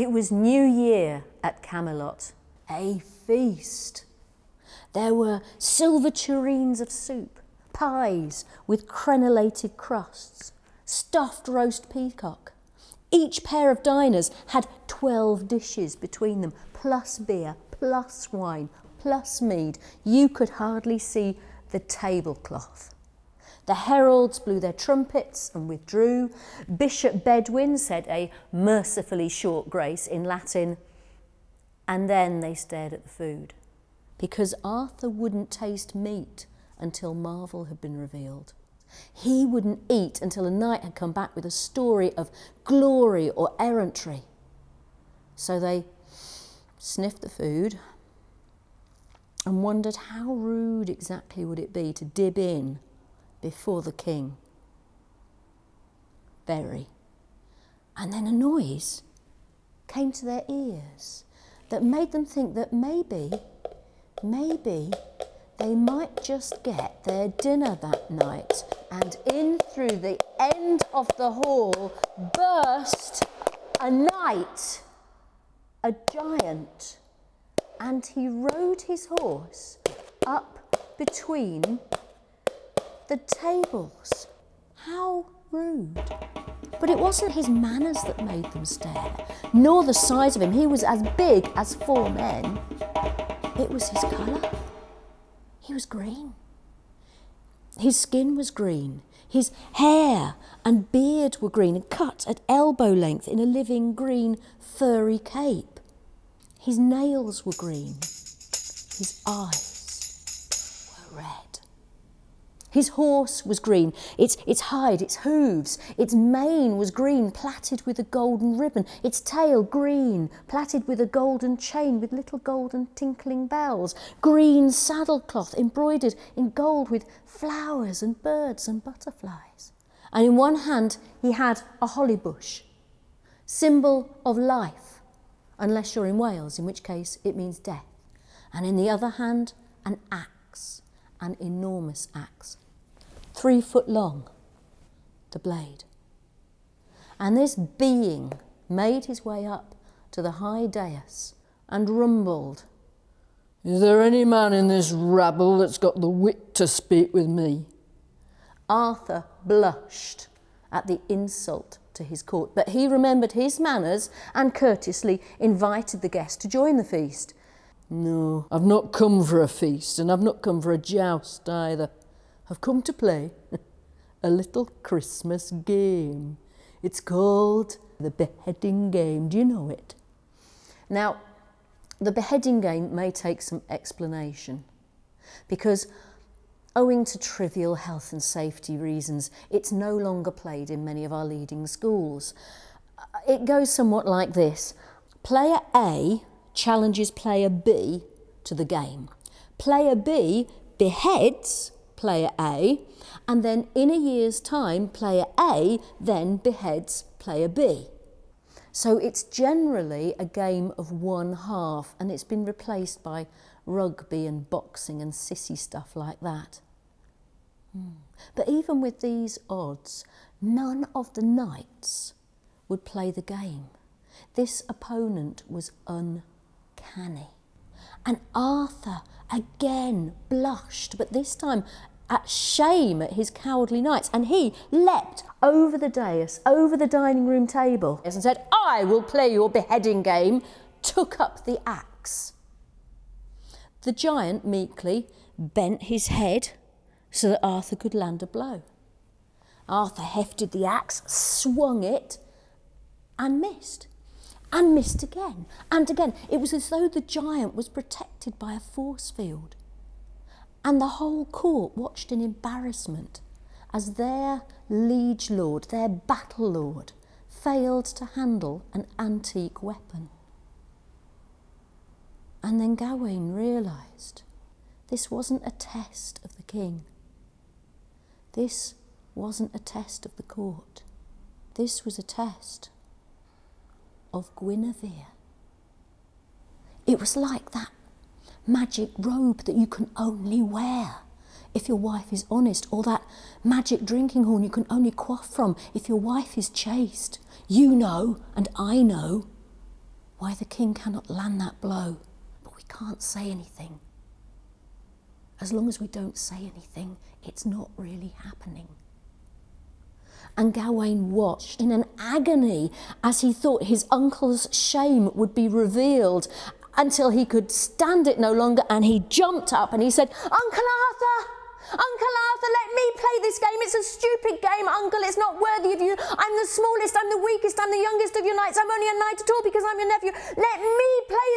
It was New Year at Camelot, a feast. There were silver tureens of soup, pies with crenellated crusts, stuffed roast peacock. Each pair of diners had 12 dishes between them, plus beer, plus wine, plus mead. You could hardly see the tablecloth. The heralds blew their trumpets and withdrew. Bishop Bedwin said a mercifully short grace in Latin, and then they stared at the food, because Arthur wouldn't taste meat until marvel had been revealed. He wouldn't eat until a knight had come back with a story of glory or errantry. So they sniffed the food and wondered how rude exactly would it be to dib in before the king. Very. And then a noise came to their ears that made them think that maybe they might just get their dinner that night. And in through the end of the hall burst a knight, a giant, and he rode his horse up between the tables. How rude. But it wasn't his manners that made them stare, nor the size of him. He was as big as 4 men. It was his colour. He was green. His skin was green. His hair and beard were green and cut at elbow length in a living green furry cape. His nails were green. His eyes were red. His horse was green, its hide, its hooves, its mane was green, plaited with a golden ribbon, its tail green, plaited with a golden chain with little golden tinkling bells, green saddlecloth embroidered in gold with flowers and birds and butterflies. And in one hand he had a holly bush, symbol of life, unless you're in Wales, in which case it means death. And in the other hand, an axe, an enormous axe. 3 foot long, the blade. And this being made his way up to the high dais and rumbled, "Is there any man in this rabble that's got the wit to speak with me?" Arthur blushed at the insult to his court, but he remembered his manners and courteously invited the guest to join the feast. "No, I've not come for a feast, and I've not come for a joust either. I've come to play a little Christmas game. It's called the beheading game. Do you know it?" Now, the beheading game may take some explanation, because owing to trivial health and safety reasons, it's no longer played in many of our leading schools. It goes somewhat like this. Player A challenges player B to the game. Player B beheads player A, and then in a year's time, player A then beheads player B. So it's generally a game of 1/2, and it's been replaced by rugby and boxing and sissy stuff like that. But even with these odds, none of the knights would play the game. This opponent was uncanny. And Arthur again blushed, but this time at shame at his cowardly knights, and he leapt over the dais, over the dining room table, and said, "I will play your beheading game," took up the axe. The giant meekly bent his head so that Arthur could land a blow. Arthur hefted the axe, swung it, and missed again, and again. It was as though the giant was protected by a force field. And the whole court watched in embarrassment as their liege lord, their battle lord, failed to handle an antique weapon. And then Gawain realised this wasn't a test of the king. This wasn't a test of the court. This was a test of Guinevere. It was like that magic robe that you can only wear if your wife is honest, or that magic drinking horn you can only quaff from if your wife is chaste. You know, and I know. why the king cannot land that blow. But we can't say anything. As long as we don't say anything, it's not really happening. And Gawain watched in an agony as he thought his uncle's shame would be revealed, until he could stand it no longer, and he jumped up and he said, "Uncle Arthur! Uncle Arthur, let me play this game. It's a stupid game, Uncle. It's not worthy of you. I'm the smallest, I'm the weakest, I'm the youngest of your knights. I'm only a knight at all because I'm your nephew. Let me play